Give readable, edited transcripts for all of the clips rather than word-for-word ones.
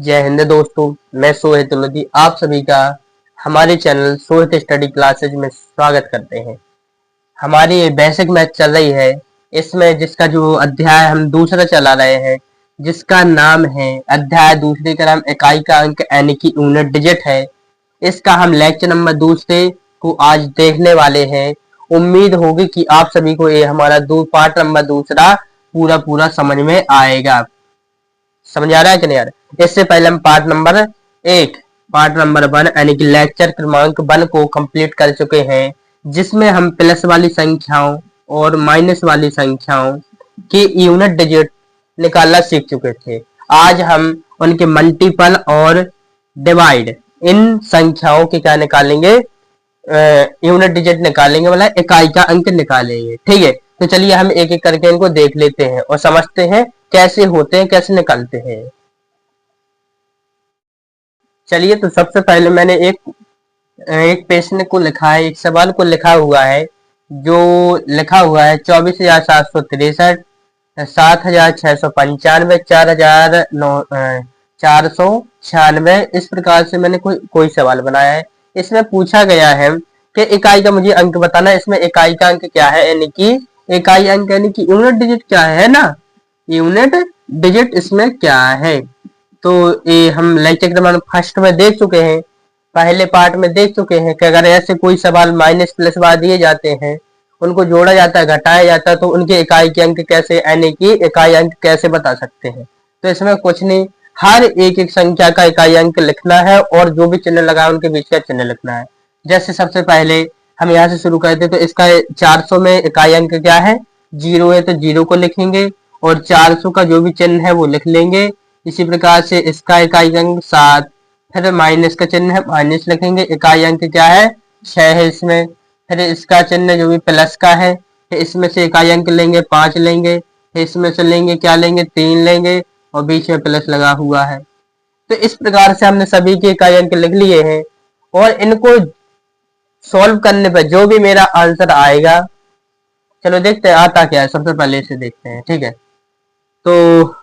जय हिंद दोस्तों। मैं सोहित लोधी आप सभी का हमारे चैनल सोहित स्टडी क्लासेज में स्वागत करते हैं। हमारी ये बेसिक मैथ चल रही है। इसमें जिसका जो अध्याय हम दूसरा चला रहे हैं, जिसका नाम है अध्याय दूसरे का नाम इकाई का अंक यानी कि यूनिट डिजिट है। इसका हम लेक्चर नंबर दूसरे को आज देखने वाले हैं। उम्मीद होगी कि आप सभी को ये हमारा पार्ट नंबर दूसरा पूरा पूरा समझ में आएगा। समझ आ रहा है कि नहीं आ रहा है? इससे पहले हम पार्ट नंबर वन यानी कि लेक्चर क्रमांक वन को कंप्लीट कर चुके हैं, जिसमें हम प्लस वाली संख्याओं और माइनस वाली संख्याओं की यूनिट डिजिट निकालना सीख चुके थे। आज हम उनके मल्टीपल और डिवाइड इन संख्याओं के क्या निकालेंगे, यूनिट डिजिट निकालेंगे, मतलब इकाई का अंक निकालेंगे। ठीक है, तो चलिए हम एक एक करके इनको देख लेते हैं और समझते हैं कैसे होते हैं, कैसे निकालते हैं। चलिए, तो सबसे पहले मैंने एक प्रश्न को लिखा है, एक सवाल को लिखा हुआ है, जो लिखा हुआ है 24,763, 7,695, 4,496। इस प्रकार से मैंने कोई सवाल बनाया है। इसमें पूछा गया है कि इकाई का मुझे अंक बताना है। इसमें इकाई का अंक क्या है, यानी कि इकाई अंक यानी कि यूनिट डिजिट क्या है ना, यूनिट डिजिट इसमें क्या है। तो ये हम लेक्चर क्रमांक फर्स्ट में देख चुके हैं, पहले पार्ट में देख चुके हैं कि अगर ऐसे कोई सवाल माइनस प्लस वाले दिए जाते हैं, उनको जोड़ा जाता है, घटाया जाता है, तो उनके इकाई के अंक कैसे, यानी कि इकाई अंक कैसे बता सकते हैं। तो इसमें कुछ नहीं, हर एक एक संख्या का इकाई अंक लिखना है और जो भी चिन्ह लगा है उनके बीच का चिन्ह लिखना है। जैसे सबसे पहले हम यहाँ से शुरू करते हैं, तो इसका 400 में इकाई अंक क्या है, 0 है, तो 0 को लिखेंगे और 400 का जो भी चिन्ह है वो लिख लेंगे। इसी प्रकार से इसका इकाई अंक 7, फिर माइनस का चिन्ह है, माइनस लिखेंगे। इकाई अंक क्या है, 6 है इसमें। फिर इसका चिन्ह जो भी प्लस का है, फिर इसमें से इकाई अंक लेंगे 5 लेंगे, फिर इसमें से लेंगे क्या लेंगे, 3 लेंगे और बीच में प्लस लगा हुआ है। तो इस प्रकार से हमने सभी के इकाई अंक लिख लिए हैं और इनको सॉल्व करने पर जो भी मेरा आंसर आएगा, चलो देखते हैं आता क्या है। सबसे पहले इसे देखते हैं, ठीक है। तो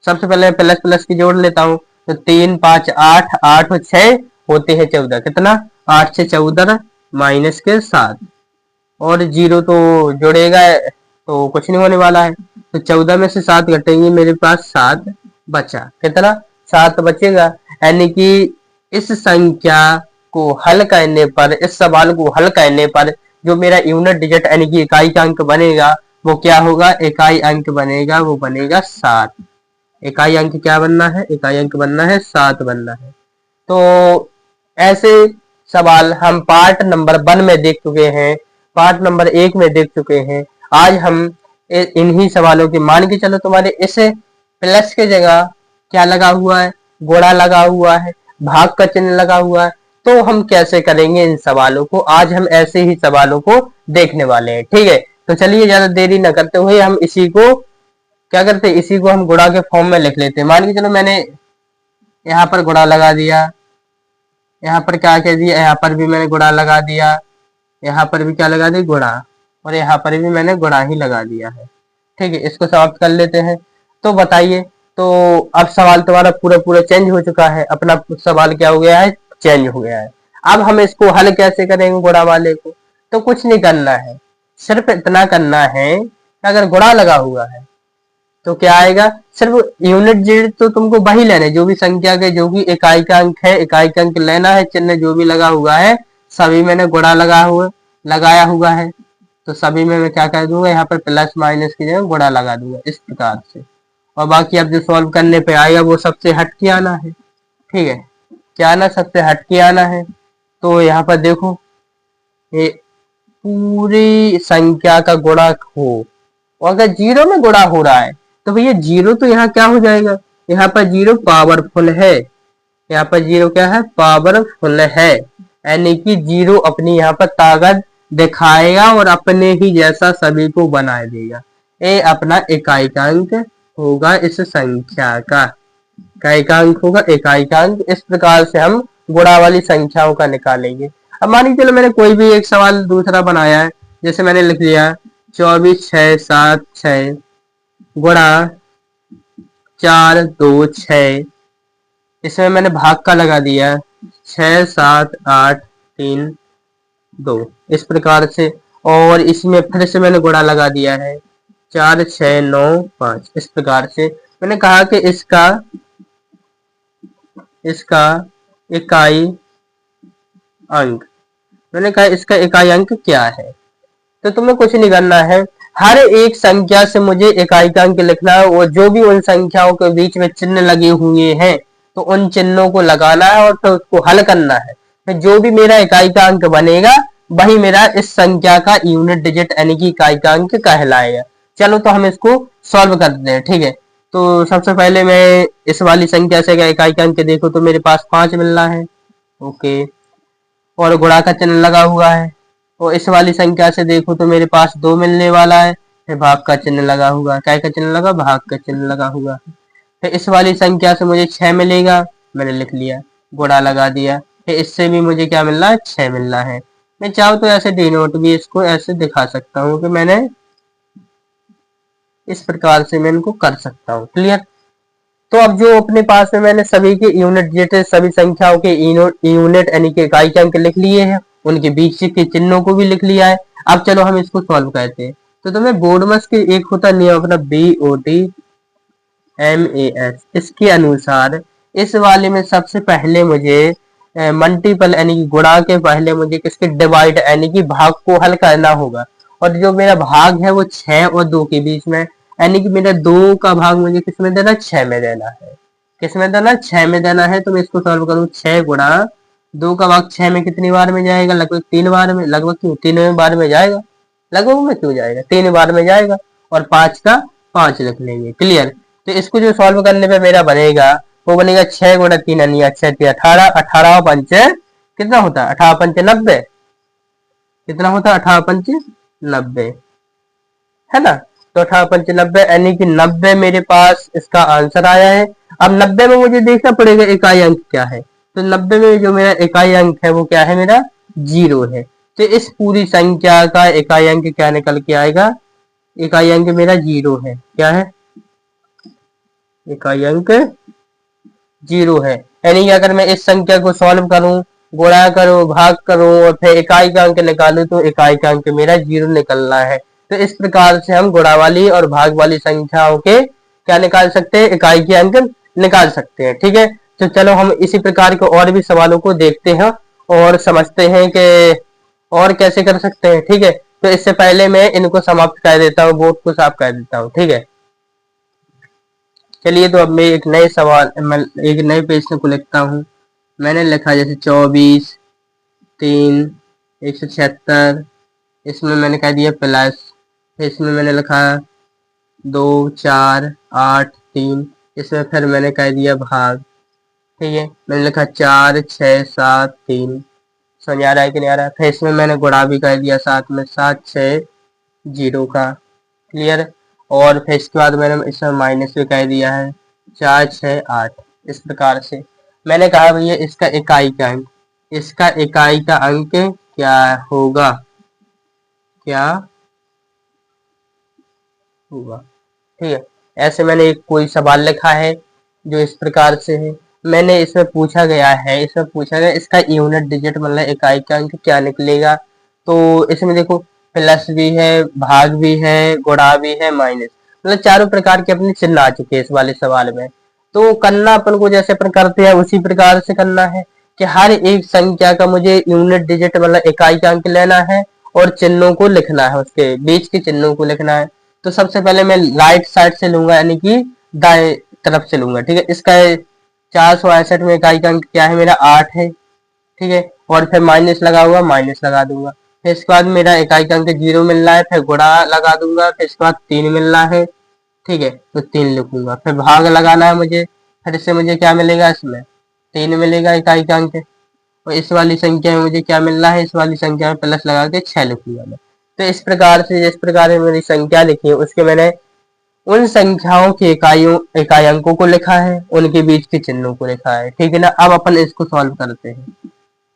सबसे पहले प्लस प्लस की जोड़ लेता हूँ, तो 3 5 8, 8 और 6 होते हैं 14। कितना, 8 से 14 माइनस के 7 और 0 तो जोड़ेगा तो कुछ नहीं होने वाला है। तो 14 में से 7 घटेंगे, मेरे पास 7 बचा। कितना, 7 बचेगा। यानी कि इस संख्या को हल करने पर, इस सवाल को हल करने पर जो मेरा यूनिट डिजिट यानी कि इकाई का अंक बनेगा वो क्या होगा, इकाई अंक बनेगा, वो बनेगा 7। इकाई अंक क्या बनना है, इकाई अंक बनना है 7 बनना है। तो ऐसे सवाल हम पार्ट नंबर 1 में देख चुके हैं, पार्ट नंबर 1 में देख चुके हैं। आज हम इन्हीं सवालों के, मान के चलो तुम्हारे इस प्लस के जगह क्या लगा हुआ है, गुणा लगा हुआ है, भाग का चिन्ह लगा हुआ है, तो हम कैसे करेंगे इन सवालों को। आज हम ऐसे ही सवालों को देखने वाले हैं, ठीक है। तो चलिए ज्यादा देरी न करते हुए हम इसी को क्या करते हैं, इसी को हम गुणा के फॉर्म में लिख लेते हैं। मान के चलो मैंने यहाँ पर गुणा लगा दिया, यहाँ पर क्या कह दिया, यहाँ पर भी मैंने गुणा लगा दिया, यहाँ पर भी क्या लगा दिया, गुणा, और यहाँ पर भी मैंने गुणा ही लगा दिया है। ठीक है, इसको समाप्त कर लेते हैं। तो बताइए, तो अब सवाल तुम्हारा पूरा पूरा चेंज हो चुका है, अपना सवाल क्या हो गया है, चेंज हो गया है। अब हम इसको हल कैसे करेंगे गुणा वाले को, तो कुछ नहीं करना है, सिर्फ इतना करना है, अगर गुणा लगा हुआ है तो क्या आएगा, सिर्फ यूनिट डिजिट तो तुमको वही लेना है, जो भी संख्या के जो भी इकाई का अंक है, इकाई का अंक लेना है। चिन्ह जो भी लगा हुआ है सभी मैंने गुणा लगाया हुआ है, तो सभी में मैं क्या कर दूंगा, यहाँ पर प्लस माइनस की जगह गुणा लगा दूंगा इस प्रकार से। और बाकी अब जो सॉल्व करने पे आएगा वो सबसे हट के आना है, ठीक है, क्या आना, सबसे हट के आना है। तो यहाँ पर देखो, ये पूरी संख्या का गुणा हो, और अगर 0 में गुणा हो रहा है तो भैया 0 तो यहाँ क्या हो जाएगा, यहाँ पर 0 पावरफुल है, यहाँ पर 0 क्या है, पावरफुल है। यानी कि 0 अपनी यहाँ पर ताकत दिखाएगा और अपने ही जैसा सभी को बना देगा। ये अपना इकाई का अंक होगा, इस संख्या का इकाई का अंक होगा, इकाई का अंक। इस प्रकार से हम गुणा वाली संख्याओं का निकालेंगे। अब मान लीजिए चलो मैंने कोई भी एक सवाल दूसरा बनाया है, जैसे मैंने लिख लिया 24 6 7 6 गुणा 4 2 6 इसमें मैंने भाग का लगा दिया 6 7 8 3 2 इस प्रकार से। और इसमें फिर से मैंने गुणा लगा दिया है 4 6 9 5 इस प्रकार से। मैंने कहा कि इसका इसका इकाई अंक, मैंने कहा इसका इकाई अंक क्या है। तो तुम्हें कुछ नहीं करना है, हर एक संख्या से मुझे इकाई का अंक लिखना है और जो भी उन संख्याओं के बीच में चिन्ह लगे हुए हैं तो उन चिन्हों को लगाना है और फिर उसको हल करना है। फिर जो भी मेरा इकाई का अंक बनेगा वही मेरा इस संख्या का यूनिट डिजिट यानी कि इकाई का अंक कहलाएगा। चलो तो हम इसको सॉल्व करते हैं, ठीक है। तो सबसे पहले मैं इस वाली संख्या से इकाई का अंक देखो तो मेरे पास 5 मिल रहा है, ओके, और गुणा का चिन्ह लगा हुआ है। और इस वाली संख्या से देखो तो मेरे पास 2 मिलने वाला है, फिर भाग का चिन्ह लगा हुआ, क्या का चिन्ह लगा, भाग का चिन्ह लगा हुआ। फिर इस वाली संख्या से मुझे 6 मिलेगा, मैंने लिख लिया, गुणा लगा दिया। फिर इससे भी मुझे क्या मिल रहा है, 6 मिल रहा है। मैं चाहूँ तो ऐसे डिनोट भी इसको ऐसे दिखा सकता हूँ कि मैंने इस प्रकार से मैं इनको कर सकता हूँ, क्लियर। तो अब जो अपने पास में मैंने सभी के यूनिट जैसे सभी संख्याओं के यूनिट यानी कि इकाई के अंक लिख लिए हैं, उनके बीच के चिन्हों को भी लिख लिया है। अब चलो हम इसको सॉल्व करते हैं। तो तुम्हें बोर्डमस के एक होता नियम अपना BODMAS, इसके अनुसार इस वाले में सबसे पहले मुझे मल्टीपल यानी कि गुणा के पहले मुझे किसके डिवाइड यानी कि भाग को हल करना होगा। और जो मेरा भाग है वो 6 और 2 के बीच में, यानी कि मेरा 2 का भाग मुझे किस में देना, 6 में देना है। किस में देना, 6 में देना है। तो मैं इसको सॉल्व करूँ, 6 गुणा 2 का भाग 6 में कितनी बार में जाएगा, लगभग 3 बार में, लगभग क्यों 3 बार में जाएगा, लगभग में क्यों जाएगा, 3 बार में जाएगा। और 5 का 5 लिख लेंगे, क्लियर। तो इसको जो सॉल्व करने पे मेरा बनेगा वो बनेगा 6 गुणा 3 यानी 6 3 18, 18 पंच कितना होता है, 18 पंच 90, कितना होता है 18 पंच 90, है ना। तो 18 पंच 90 यानी कि 90 मेरे पास इसका आंसर आया है। अब 90 में मुझे देखना पड़ेगा इकाई अंक क्या है। तो 90 में जो मेरा इकाई अंक है वो क्या है, मेरा 0 है। तो इस पूरी संख्या का इकाई अंक क्या निकल के आएगा, इकाई अंक मेरा 0 है। क्या है, इकाई अंक 0 है। यानी कि अगर मैं इस संख्या को सॉल्व करूं, गुणा करूं, भाग करूं और फिर इकाई का अंक निकालूं तो इकाई का अंक मेरा 0 निकलना है। तो इस प्रकार से हम गुणा वाली और भाग वाली संख्याओं के क्या निकाल सकते हैं, इकाई के अंक निकाल सकते हैं, ठीक है। तो चलो हम इसी प्रकार के और भी सवालों को देखते हैं और समझते हैं कि और कैसे कर सकते हैं, ठीक है। तो इससे पहले मैं इनको समाप्त कर देता हूँ, बोर्ड को साफ कर देता हूँ, ठीक है। चलिए तो अब मैं एक नए सवाल एक नए पेज को लिखता हूँ। मैंने लिखा जैसे 24 3 176, इसमें मैंने कह दिया प्लस, इसमें मैंने लिखा 2 4 8 3, इसमें फिर मैंने कह दिया भाग, ठीक है। मैंने लिखा 4 6 7 3, समझ आ रहा है कि नहीं आ रहा है। फिर इसमें मैंने गुणा भी कर दिया साथ में 7 6 0 का, क्लियर। और फिर इसके बाद मैंने इसमें माइनस भी कह दिया है 4 6 8, इस प्रकार से। मैंने कहा भैया इसका इकाई का अंक, इसका इकाई का अंक क्या होगा, क्या होगा, ठीक है। ऐसे मैंने एक कोई सवाल लिखा है जो इस प्रकार से है। मैंने इसमें पूछा गया है, इसमें पूछा गया इसका यूनिट डिजिट मतलब इकाई का अंक क्या निकलेगा। तो इसमें देखो प्लस भी है, भाग भी है, गुणा भी है, माइनस, मतलब चारों प्रकार के अपने चिन्ह आ चुके हैं इस वाले सवाल में। तो करना अपन को जैसे अपन करते हैं उसी प्रकार से करना है कि हर एक संख्या का मुझे यूनिट डिजिट मतलब इकाई का अंक लेना है और चिन्हों को लिखना है, उसके बीच के चिन्हों को लिखना है। तो सबसे पहले मैं राइट साइड से लूंगा यानी कि दाएं तरफ से लूंगा, ठीक है। इसका 461 में इकाई का अंक क्या है, मेरा 8 है, ठीक है। और फिर माइनस लगा हुआ, माइनस लगा दूंगा। फिर इसके बाद मेरा इकाई का अंक 0 मिल रहा है, फिर गुणा लगा दूंगा। फिर इसके बाद 3 मिल रहा है, ठीक है, तो 3 लिखूंगा। फिर भाग लगाना है मुझे, फिर इससे मुझे क्या मिलेगा, इसमें 3 मिलेगा इकाई का अंक। और इस वाली संख्या में मुझे क्या मिल रहा है, इस वाली संख्या में प्लस लगा के 6 लिखूंगा मैं। तो इस प्रकार से जिस प्रकार से मेरी संख्या लिखी है उसके मैंने उन संख्याओं के इकाई अंकों को लिखा है, उनके बीच के चिन्हों को लिखा है, ठीक है ना। अब अपन इसको सॉल्व करते हैं,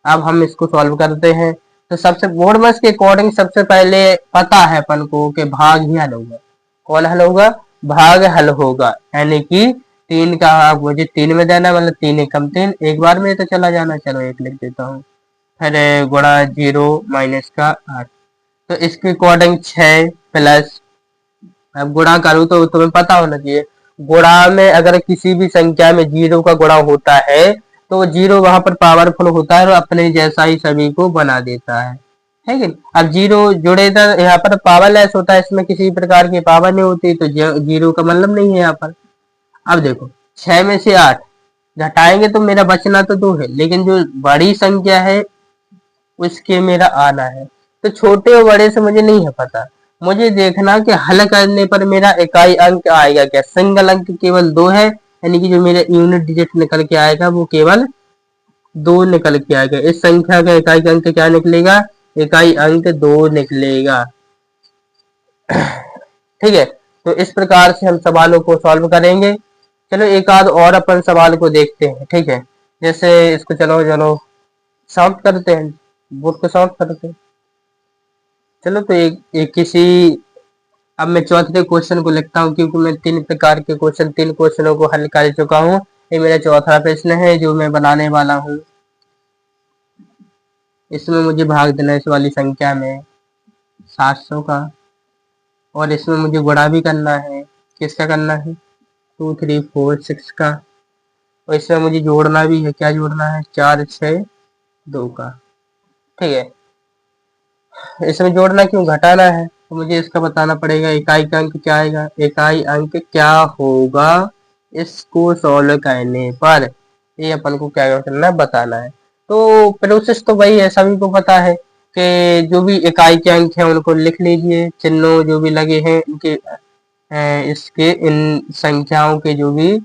अब हम इसको सॉल्व करते हैं। तो सबसे बोर्डमस के अकॉर्डिंग सबसे पहले पता है अपन को कि भाग ही हल होगा। कौन हल होगा, भाग हल होगा, यानी कि 3 का आप मुझे 3 में देना, मतलब 3 एकम 3, एक बार में तो चला जाना, चलो 1 लिख देता हूँ। फिर गुणा 0 माइनस का 8, तो इसके अकॉर्डिंग 6 प्लस, अब गुणा करूँ तो तुम्हें पता होना चाहिए, गुणा में अगर किसी भी संख्या में 0 का गुणा होता है तो 0 वहां पर पावरफुल होता है और अपने जैसा ही सभी को बना देता है कि नहीं? अब 0 जुड़े तो यहाँ पर पावरलेस होता है, इसमें किसी प्रकार की पावर नहीं होती, तो 0 का मतलब नहीं है यहाँ पर। अब देखो 6 में से 8 घटाएंगे तो मेरा बचना तो 2 है, लेकिन जो बड़ी संख्या है उसके मेरा आना है, तो छोटे और बड़े से मुझे नहीं है पता, मुझे देखना कि हल करने पर मेरा इकाई अंक आएगा क्या। सिंगल अंक केवल 2 है, यानी कि जो मेरा यूनिट डिजिट निकल के आएगा वो केवल 2 निकल के आएगा। इस संख्या का इकाई अंक क्या निकलेगा, इकाई अंक 2 निकलेगा। ठीक है, तो इस प्रकार से हम सवालों को सॉल्व करेंगे। चलो एक आध और अपन सवाल को देखते हैं, ठीक है। जैसे इसको चलो चलो सॉल्व करते हैं, बोर्ड को सॉल्व करते हैं। चलो तो एक किसी, अब मैं चौथे क्वेश्चन को लिखता हूँ, क्योंकि मैं 3 प्रकार के क्वेश्चन 3 क्वेश्चनों को हल कर चुका हूँ। ये मेरा चौथा प्रश्न है जो मैं बनाने वाला हूँ। इसमें मुझे भाग देना इस वाली संख्या में 700 का, और इसमें मुझे गुणा भी करना है, किसका करना है, 2 3 4 6 का, और इसमें मुझे जोड़ना भी है, क्या जोड़ना है, 4 6 2 का। ठीक है, इसमें जोड़ना क्यों, घटाना है, तो मुझे इसका बताना पड़ेगा इकाई का अंक क्या आएगा, इकाई अंक क्या होगा इसको सॉल्व करने पर, ये अपन को क्या करना है, बताना है। तो प्रोसेस तो वही है, सभी को पता है कि जो भी इकाई के अंक है उनको लिख लीजिए, चिन्हों जो भी लगे हैं इनके, इसके इन संख्याओं के जो भी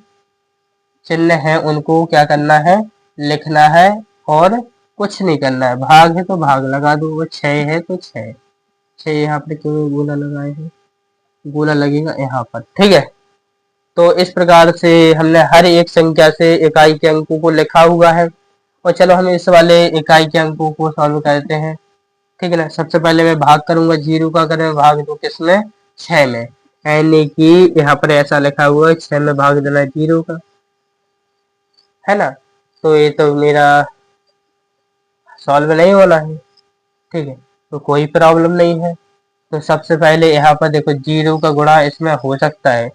चिन्ह है उनको क्या करना है, लिखना है, और कुछ नहीं करना है। भाग है तो भाग लगा दो, वो 6 है तो 6 6 यहाँ पर क्यों गोला लगाए हैं, गोला लगेगा यहाँ पर। ठीक है, तो इस प्रकार से हमने हर एक संख्या से इकाई के अंकों को लिखा हुआ है, और चलो हम इस वाले इकाई के अंकों को सॉल्व करते हैं। ठीक है ना, सबसे पहले मैं भाग करूंगा, 0 का करें भाग दो किसमें, 6 में, यानी कि यहाँ पर ऐसा लिखा हुआ है 6 में भाग देना है 0 का, है ना। तो ये तो मेरा सॉल्व नहीं होना है, ठीक है, तो कोई प्रॉब्लम नहीं है। तो सबसे पहले यहाँ पर देखो 0 का गुणा इसमें हो सकता है,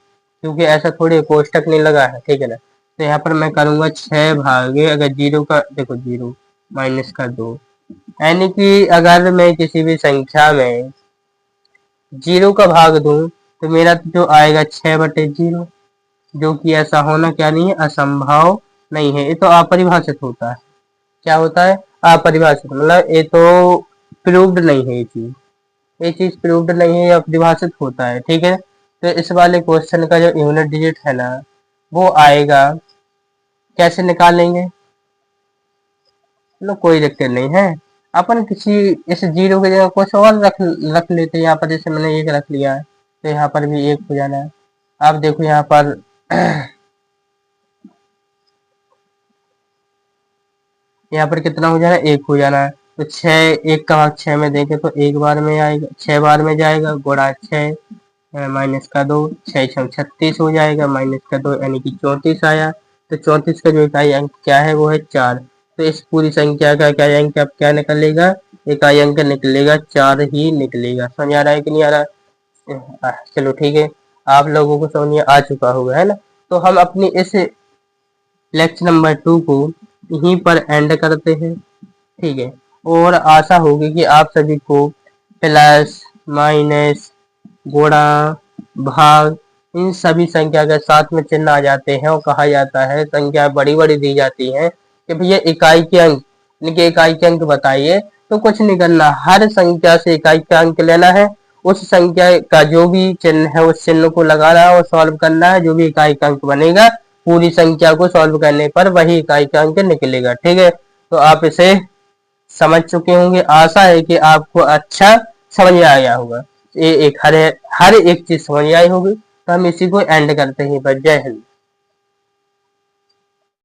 क्योंकि ऐसा थोड़ी कोष्टक नहीं लगा है, ठीक है ना। तो यहाँ पर मैं करूंगा 6 भागे, अगर 0 का देखो 0 माइनस का 2, यानी कि अगर मैं किसी भी संख्या में 0 का भाग दूं तो मेरा जो आएगा 6/0, जो कि ऐसा होना क्या नहीं है, असंभव नहीं है, ये तो अपरिभाषित होता है। क्या होता है, अपरिभाषित, मतलब ये तो प्रूव्ड नहीं है, ये चीज प्रूव्ड नहीं है, या परिभाषित होता है। ठीक है, तो इस वाले क्वेश्चन का जो यूनिट डिजिट है ना वो आएगा, कैसे निकालेंगे, चलो कोई दिक्कत नहीं है, अपन किसी इस 0 की जगह कुछ और रख लेते हैं। यहाँ पर जैसे मैंने 1 रख लिया है तो यहाँ पर भी 1 हो जाना है। अब देखो यहाँ पर यहाँ पर कितना हो जाना है, 1 हो जाना है। तो 6, 1 का भाग 6 में देखे तो 1 बार में आएगा, 6 बार में जाएगा, गुणा 6 माइनस का 2, 6 6 36 हो जाएगा, माइनस का 2 यानी कि 34 आया। तो 34 का जो इकाई अंक क्या है वो है 4। तो इस पूरी संख्या का इकाई अंक अब क्या निकलेगा, इकाई अंक निकलेगा 4 ही निकलेगा। समझ आ रहा है कि नहीं आ रहा, चलो ठीक है, आप लोगों को समझ आ चुका होगा, है ना। तो हम अपनी इस लेक्चर नंबर 2 को यहीं पर एंड करते हैं, ठीक है। और आशा होगी कि आप सभी को प्लस माइनस गुणा भाग इन सभी संख्या के साथ में चिन्ह आ जाते हैं, और कहा जाता है संख्या बड़ी बड़ी दी जाती है कि भैया इकाई के अंक, इनके इकाई के अंक बताइए, तो कुछ नहीं करना, हर संख्या से इकाई का अंक लेना है, उस संख्या का जो भी चिन्ह है उस चिन्ह को लगाना है और सॉल्व करना है, जो भी इकाई का अंक बनेगा पूरी संख्या को सॉल्व करने पर वही इकाई का अंक निकलेगा। ठीक है, तो आप इसे समझ चुके होंगे, आशा है कि आपको अच्छा समझ में आ गया होगा, ये एक हर एक चीज समझ आई होगी। तो हम इसी को एंड करते हैं, बस जय हिंद।